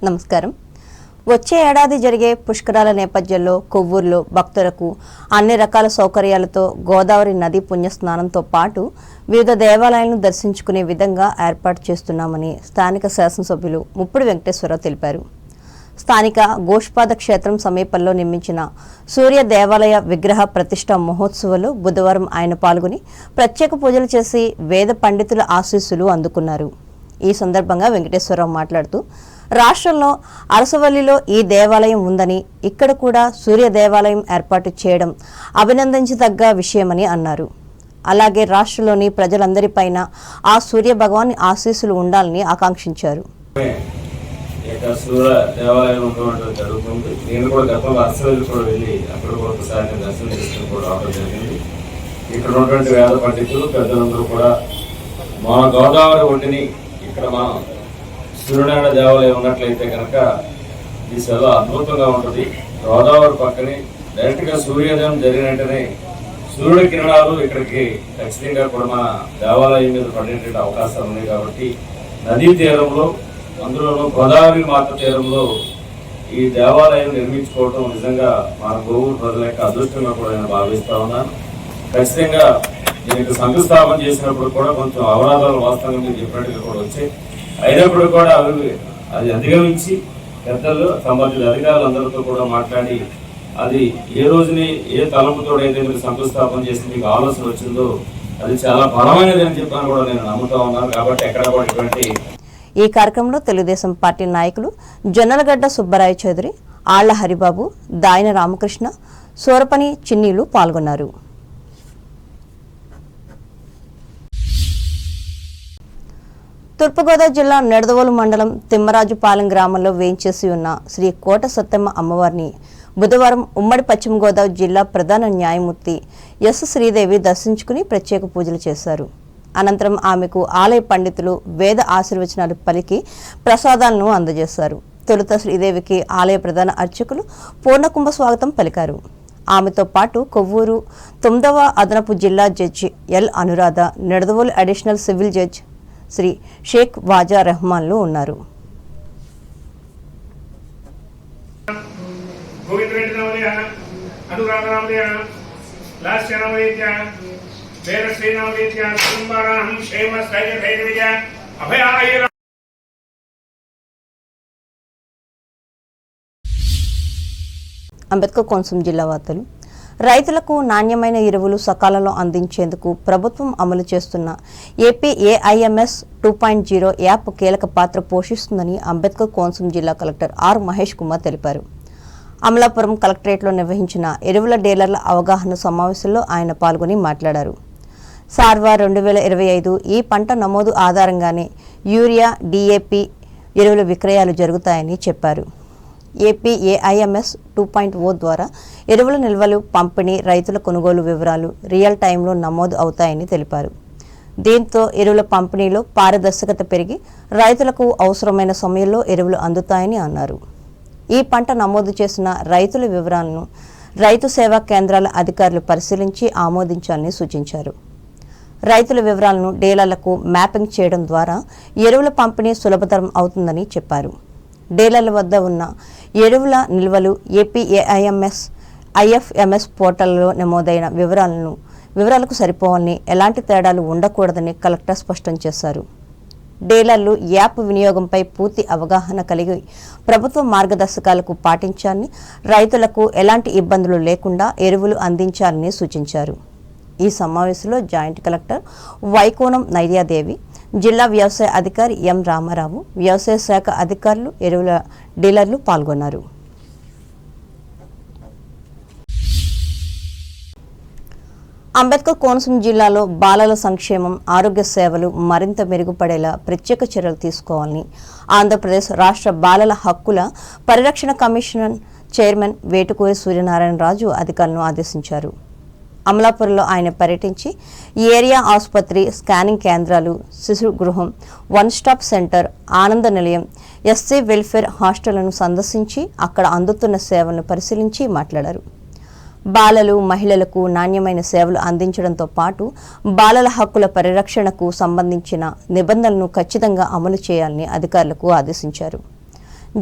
నమస్కారం. వచ్చే ఏడాది జరిగే పుష్కరాల నేపథ్యంలో కొవ్వూరులో భక్తులకు అన్ని రకాల సౌకర్యాలతో గోదావరి నది పుణ్యస్నానంతో పాటు వివిధ దేవాలయాలను దర్శించుకునే విధంగా ఏర్పాటు చేస్తున్నామని స్థానిక శాసనసభ్యులు ముప్పిడి వెంకటేశ్వరరావు తెలిపారు. స్థానిక గోష్పాద క్షేత్రం సమీపంలో నిర్మించిన సూర్య దేవాలయ విగ్రహ ప్రతిష్ఠ మహోత్సవంలో బుధవారం ఆయన పాల్గొని ప్రత్యేక పూజలు చేసి వేద పండితుల ఆశీస్సులు అందుకున్నారు. ఈ సందర్భంగా వెంకటేశ్వరరావు మాట్లాడుతూ రాష్ట్రంలో అరసవల్లిలో ఈ దేవాలయం ఉందని, ఇక్కడ కూడా సూర్య దేవాలయం ఏర్పాటు చేయడం అభినందించదగ్గ విషయమని అన్నారు. అలాగే రాష్ట్రంలోని ప్రజలందరిపైన ఆ సూర్య భగవాన్ ఆశీస్సులు ఉండాలని ఆకాంక్షించారు. ఇక్కడ ఉన్నటువంటి వేద పండితులు పెద్దలందరూ కూడా మన గోదావరి ఒడ్డుని ఇక్కడ మన సూర్యనారాయణ దేవాలయం ఉన్నట్లయితే కనుక ఈ చాలా అద్భుతంగా ఉంటుంది. గోదావరి పక్కనే డైరెక్ట్గా సూర్యోదయం జరిగినట్టునే సూర్యుడి కిరణాలు ఇక్కడికి ఖచ్చితంగా కూడా మన దేవాలయం మీద పడేటువంటి అవకాశాలు ఉన్నాయి. కాబట్టి నదీ తీరంలో, అందులోనూ గోదావరి మాత తీరంలో ఈ దేవాలయం నిర్మించుకోవడం నిజంగా మన గోవూరు ప్రజల యొక్క అదృష్టంగా కూడా నేను భావిస్తా ఉన్నాను. ఖచ్చితంగా దీనికి శంకుస్థాపన చేసినప్పుడు కూడా కొంచెం అవరోధాలు వాస్తవంగా మీరు చెప్పినట్టుగా కూడా వచ్చాయి. అయినప్పుడు కూడా అది అధిగమించి పెద్దలు సంబంధిత అధికారులందరితో కూడా మాట్లాడి అది ఏ రోజుని ఏ తలంపుతోడైతే మీరు శంకుస్థాపన చేసి మీకు ఆలోచన వచ్చిందో అది చాలా బలమైనది అని చెప్పని కూడా నేను నమ్ముతా ఉన్నాను. కాబట్టి ఎక్కడ కూడా ఇటువంటి ఈ కార్యక్రమంలో తెలుగుదేశం పార్టీ నాయకులు జొన్నలగడ్డ సుబ్బరాయ చౌదరి, ఆళ్ల హరిబాబు, దాయన రామకృష్ణ, సోరపని చిన్నీలు పాల్గొన్నారు. తూర్పుగోదావరి జిల్లా నిడదవోలు మండలం తిమ్మరాజుపాలెం గ్రామంలో వేయించేసి ఉన్న శ్రీ కోట సత్తెమ్మ అమ్మవారిని బుధవారం ఉమ్మడి పశ్చిమ గోదావరి జిల్లా ప్రధాన న్యాయమూర్తి ఎస్ శ్రీదేవి దర్శించుకుని ప్రత్యేక పూజలు చేశారు. అనంతరం ఆమెకు ఆలయ పండితులు వేద ఆశీర్వచనాలు పలికి ప్రసాదాలను అందజేశారు. తొలుత శ్రీదేవికి ఆలయ ప్రధాన అర్చకులు పూర్ణకుంభ స్వాగతం పలికారు. ఆమెతో పాటు కొవ్వూరు 9వ అదనపు జిల్లా judge L Anuradha, Nidadavole additional civil judge Shri Sheikh Vaja రెహమాన్లు ఉన్నారు. అంబేద్కర్ కోనసీమ జిల్లా వార్తలు. రైతులకు నాణ్యమైన ఎరువులు సకాలంలో అందించేందుకు ప్రభుత్వం అమలు చేస్తున్న ఏపీ ఏఐఎంఎస్ 2.0 యాప్ కీలక పాత్ర పోషిస్తుందని అంబేద్కర్ కోనసీమ జిల్లా కలెక్టర్ ఆర్ మహేష్ కుమార్ తెలిపారు. అమలాపురం కలెక్టరేట్లో నిర్వహించిన ఎరువుల డీలర్ల అవగాహన సమావేశంలో ఆయన పాల్గొని మాట్లాడారు. సార్వా 2025 ఈ పంట నమోదు ఆధారంగానే యూరియా, డిఏపి ఎరువుల విక్రయాలు జరుగుతాయని చెప్పారు. ఏపీ ఏఐఎంఎస్ 2.0 ద్వారా ఎరువుల నిల్వలు, పంపిణీ, రైతుల కొనుగోలు వివరాలు రియల్ టైంలో నమోదు అవుతాయని తెలిపారు. దీంతో ఎరువుల పంపిణీలో పారదర్శకత పెరిగి రైతులకు అవసరమైన సమయంలో ఎరువులు అందుతాయని అన్నారు. ఈ పంట నమోదు చేసిన రైతుల వివరాలను రైతు సేవా కేంద్రాల అధికారులు పరిశీలించి ఆమోదించాలని సూచించారు. రైతుల వివరాలను డీలర్లకు మ్యాపింగ్ చేయడం ద్వారా ఎరువుల పంపిణీ సులభతరం అవుతుందని చెప్పారు. డీలర్ల వద్ద ఉన్న ఎరువుల నిల్వలు ఏపీ ఏఐఎంఎస్, ఐఎఫ్ఎంఎస్ పోర్టల్లో నమోదైన వివరాలకు సరిపోవాలని, ఎలాంటి తేడాలు ఉండకూడదని కలెక్టర్ స్పష్టం చేశారు. డీలర్లు యాప్ వినియోగంపై పూర్తి అవగాహన కలిగి ప్రభుత్వ మార్గదర్శకాలకు పాటించాలని, రైతులకు ఎలాంటి ఇబ్బందులు లేకుండా ఎరువులు అందించాలని సూచించారు. ఈ సమావేశంలో జాయింట్ కలెక్టర్ వైకోనం నైర్యాదేవి, జిల్లా వ్యవసాయ అధికారి ఎం రామారావు, వ్యవసాయ శాఖ అధికారులు, ఎరువుల డీలర్లు పాల్గొన్నారు. అంబేద్కర్ కోనసీమ జిల్లాలో బాలల సంక్షేమం, ఆరోగ్య సేవలు మరింత మెరుగుపడేలా ప్రత్యేక చర్యలు తీసుకోవాలని ఆంధ్రప్రదేశ్ రాష్ట్ర బాలల హక్కుల పరిరక్షణ కమిషన్ చైర్మన్ వేటుకూరి సూర్యనారాయణ రాజు అధికారులను ఆదేశించారు. అమలాపురంలో ఆయన పర్యటించి ఏరియా ఆసుపత్రి, స్కానింగ్ కేంద్రాలు, శిశు గృహం, 1 స్టాప్ సెంటర్, ఆనంద నిలయం, ఎస్సీ వెల్ఫేర్ హాస్టళ్లను సందర్శించి అక్కడ అందుతున్న సేవలను పరిశీలించి మాట్లాడారు. బాలలు, మహిళలకు నాణ్యమైన సేవలు అందించడంతో పాటు బాలల హక్కుల పరిరక్షణకు సంబంధించిన నిబంధనలను ఖచ్చితంగా అమలు చేయాలని అధికారులకు ఆదేశించారు.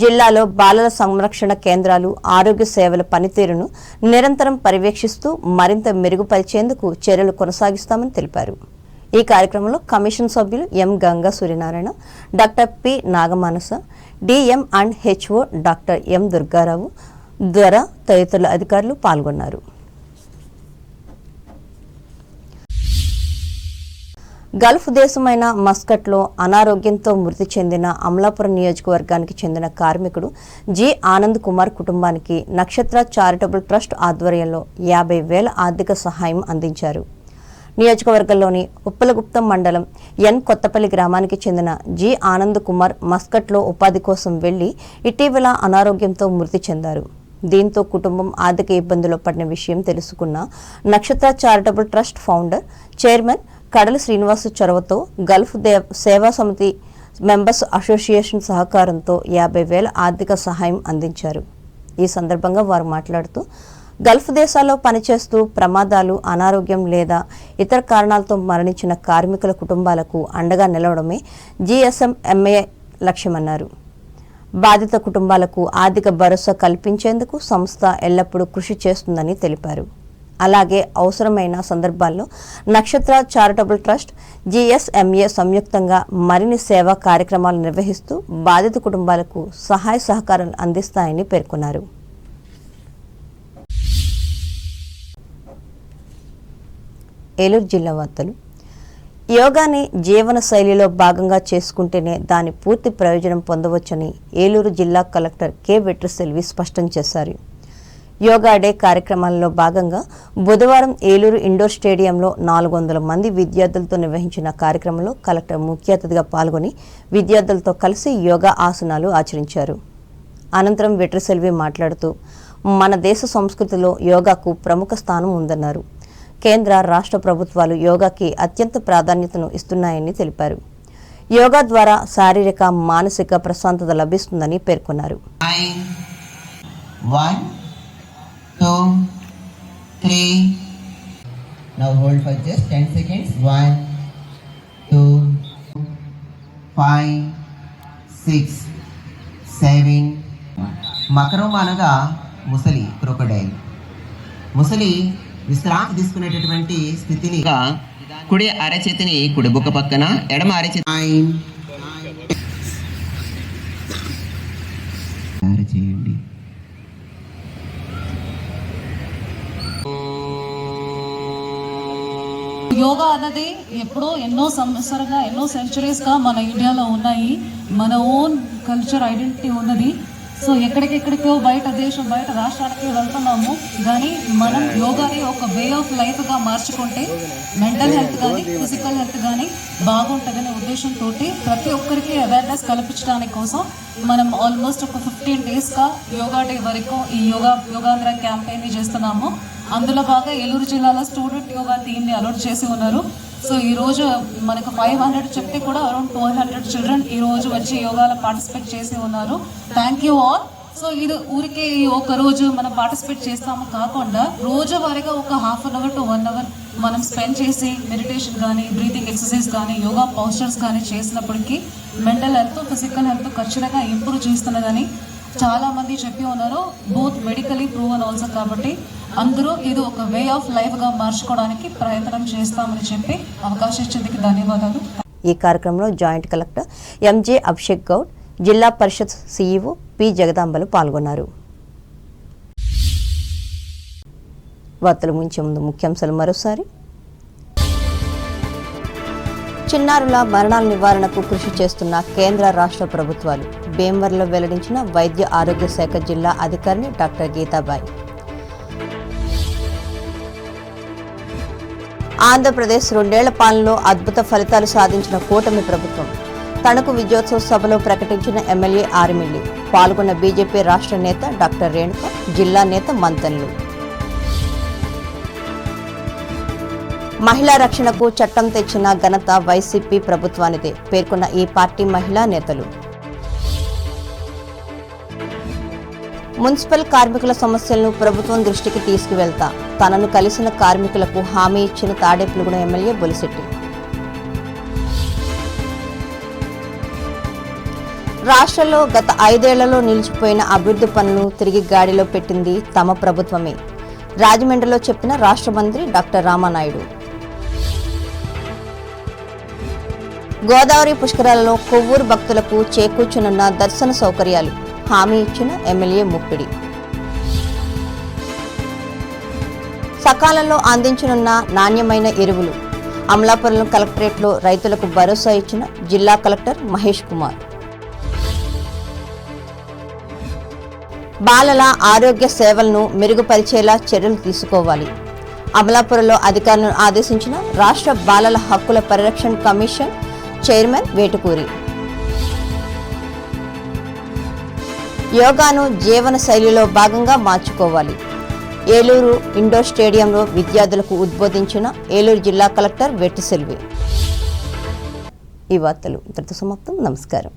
జిల్లాలో బాలల సంరక్షణ కేంద్రాలు, ఆరోగ్య సేవల పనితీరును నిరంతరం పర్యవేక్షిస్తూ మరింత మెరుగుపరిచేందుకు చర్యలు కొనసాగిస్తామని తెలిపారు. ఈ కార్యక్రమంలో కమిషన్ సభ్యులు M Ganga Suryanarayana, doctor P Nagamanasa, DM and HO doctor M Durgarao ద్వారా తదితరుల అధికారులు పాల్గొన్నారు. గల్ఫ్ దేశమైన మస్కట్లో అనారోగ్యంతో మృతి చెందిన అమలాపురం నియోజకవర్గానికి చెందిన కార్మికుడు జి ఆనంద్ కుమార్ కుటుంబానికి నక్షత్ర చారిటబుల్ ట్రస్ట్ ఆధ్వర్యంలో 50,000 ఆర్థిక సహాయం అందించారు. నియోజకవర్గంలోని ఉప్పలగుప్తం మండలం ఎన్ కొత్తపల్లి గ్రామానికి చెందిన జి ఆనంద్ కుమార్ మస్కట్లో ఉపాధి కోసం వెళ్లి ఇటీవల అనారోగ్యంతో మృతి చెందారు. దీంతో కుటుంబం ఆర్థిక ఇబ్బందుల్లో పడిన విషయం తెలుసుకున్న నక్షత్ర చారిటబుల్ ట్రస్ట్ ఫౌండర్, చైర్మన్ కడలి శ్రీనివాసు చొరవతో గల్ఫ్ సేవా సమితి మెంబర్స్ అసోసియేషన్ సహకారంతో 50,000 ఆర్థిక సహాయం అందించారు. ఈ సందర్భంగా వారు మాట్లాడుతూ గల్ఫ్ దేశాల్లో పనిచేస్తూ ప్రమాదాలు, అనారోగ్యం లేదా ఇతర కారణాలతో మరణించిన కార్మికుల కుటుంబాలకు అండగా నిలవడమే GSMA లక్ష్యమన్నారు. బాధిత కుటుంబాలకు ఆర్థిక భరోసా కల్పించేందుకు సంస్థ ఎల్లప్పుడూ కృషి చేస్తుందని తెలిపారు. అలాగే అవసరమైన సందర్భాల్లో నక్షత్ర చారిటబుల్ ట్రస్ట్, GSMA సంయుక్తంగా మరిన్ని సేవా కార్యక్రమాలు నిర్వహిస్తూ బాధిత కుటుంబాలకు సహాయ సహకారాలు అందిస్తాయని పేర్కొన్నారు. ఏలూరు జిల్లా వార్తలు. యోగాని జీవన శైలిలో భాగంగా చేసుకుంటేనే దాని పూర్తి ప్రయోజనం పొందవచ్చని ఏలూరు జిల్లా కలెక్టర్ కె వెట్రిసెల్వి స్పష్టం చేశారు. యోగా డే కార్యక్రమాల్లో భాగంగా బుధవారం ఏలూరు ఇండోర్ స్టేడియంలో 400 మంది విద్యార్థులతో నిర్వహించిన కార్యక్రమంలో కలెక్టర్ ముఖ్య అతిథిగా పాల్గొని విద్యార్థులతో కలిసి యోగా ఆసనాలు ఆచరించారు. అనంతరం వెట్రిసెల్వి మాట్లాడుతూ మన దేశ సంస్కృతిలో యోగాకు ప్రముఖ స్థానం ఉందన్నారు. కేంద్ర, రాష్ట్ర ప్రభుత్వాలు యోగాకి అత్యంత ప్రాధాన్యతను ఇస్తున్నాయని తెలిపారు. యోగా ద్వారా శారీరక, మానసిక ప్రశాంతత లభిస్తుందని పేర్కొన్నారు. 1, 2, 3. Now hold for just 10 seconds. 1, 2, 5, 6, 7. మకరం అనగా ముసలి, క్రొకడైల్. ముసలి విశ్రాంతి తీసుకునేటటువంటి స్థితిని కుడి అరచేతిని కుడి బుక్క పక్కన, ఎడమ అరచేతి చేయండి. యోగా అన్నది ఎప్పుడో ఎన్నో సంవత్సరంగా, ఎన్నో సెంచరీస్గా మన ఇండియాలో ఉన్నాయి. మన ఓన్ కల్చర్ ఐడెంటిటీ ఉన్నది. సో ఎక్కడికెక్కడికో బయట దేశం, బయట రాష్ట్రానికి వెళ్తున్నాము. కానీ మనం యోగాని ఒక వే ఆఫ్ లైఫ్గా మార్చుకుంటే మెంటల్ హెల్త్ కానీ, ఫిజికల్ హెల్త్ కానీ బాగుంటుందనే ఉద్దేశంతో ప్రతి ఒక్కరికి అవేర్నెస్ కల్పించడానికి కోసం మనం ఆల్మోస్ట్ ఒక 15 డేస్గా యోగా డే వరకు ఈ యోగాంధ్ర క్యాంపెయిన్ని చేస్తున్నాము. అందులో బాగా ఏలూరు జిల్లాలో స్టూడెంట్ యోగా టీమ్ని అలౌట్ చేసి ఉన్నారు. సో ఈరోజు మనకు 500 చెప్తే కూడా అరౌండ్ 1200 చిల్డ్రన్ ఈరోజు వచ్చి యోగాలో పార్టిసిపేట్ చేసి ఉన్నారు. Thank you all. సో ఇది ఊరికే ఒక రోజు మనం పార్టిసిపేట్ చేస్తాము కాకుండా రోజువారీగా ఒక ½ an hour to 1 hour మనం స్పెండ్ చేసి మెడిటేషన్ కానీ, బ్రీతింగ్ ఎక్సర్సైజ్ కానీ, యోగా పోస్చర్స్ కానీ చేసినప్పటికీ మెంటల్ హెల్త్, ఫిజికల్ హెల్త్ ఖచ్చితంగా ఇంప్రూవ్ చేస్తున్నదని చాలామంది చెప్పి ఉన్నారు. Both medically proven also. కాబట్టి అందరూ ఇది ఒక వే ఆఫ్ లైఫ్గా మార్చుకోవడానికి ప్రయత్నం చేస్తామని చెప్పి అవకాశం ఇచ్చేందుకు ధన్యవాదాలు. ఈ కార్యక్రమంలో joint collector MJ Abhishek Goud, జిల్లా పరిషత్ CEO పి జగదాంబలు పాల్గొన్నారు. వార్తలు ముంచే ముందు ముఖ్యాంశాలు మరోసారి. చిన్నారుల మరణాల నివారణకు కృషి చేస్తున్న కేంద్ర, రాష్ట్ర ప్రభుత్వాలు. భీమవరంలో వెల్లడించిన వైద్య ఆరోగ్య శాఖ జిల్లా అధికారిని డాక్టర్ గీతాబాయి. ఆంధ్రప్రదేశ్ 2 ఏళ్ల పాలనలో అద్భుత ఫలితాలు సాధించిన కూటమి ప్రభుత్వం. తణుకు విజయోత్సవ సభలో ప్రకటించిన ఎమ్మెల్యే ఆర్మిల్లి. పాల్గొన్న బీజేపీ రాష్ట్ర నేత డాక్టర్ రేణుక, జిల్లా నేత మంతన్లు. మహిళా రక్షణకు చట్టం తెచ్చిన ఘనత వైసీపీ ప్రభుత్వానిదే పేర్కొన్న ఈ పార్టీ మహిళా నేతలు. మున్సిపల్ కార్మికుల సమస్యలను ప్రభుత్వం దృష్టికి తీసుకువెళ్తా, తనను కలిసిన కార్మికులకు హామీ ఇచ్చిన తాడేపల్లిగూడెం ఎమ్మెల్యే బొలిశెట్టి. రాష్ట్రంలో గత 5 ఏళ్లలో నిలిచిపోయిన అభివృద్ధి పనులను తిరిగి గాడిలో పెట్టింది తమ ప్రభుత్వమే. రాజమండ్రిలో చెప్పిన రాష్ట్ర మంత్రి డాక్టర్ రామానాయుడు. గోదావరి పుష్కరాలలో కొవ్వూరు భక్తులకు చేకూర్చనున్న దర్శన సౌకర్యాలు హామీ ఇచ్చిన ఎమ్మెల్యే ముప్పిడి. సకాలంలో అందించనున్న నాణ్యమైన ఎరువులు అమలాపురం కలెక్టరేట్లో రైతులకు భరోసా ఇచ్చిన జిల్లా కలెక్టర్ మహేష్ కుమార్. బాలల ఆరోగ్య సేవలను మెరుగుపరిచేలా చర్యలు తీసుకోవాలి. అమలాపురంలో అధికారులను ఆదేశించిన రాష్ట్ర బాలల హక్కుల పరిరక్షణ కమిషన్ చైర్మన్ వేటుకూరి. యోగాను జీవన శైలిలో భాగంగా మార్చుకోవాలి. ఏలూరు ఇండోర్ స్టేడియంలో విద్యార్థులకు ఉద్బోధించిన ఏలూరు జిల్లా కలెక్టర్ వెట్టిసెల్వి. ఈ వార్తలు ఇంతటితో సమాప్తం. నమస్కారం.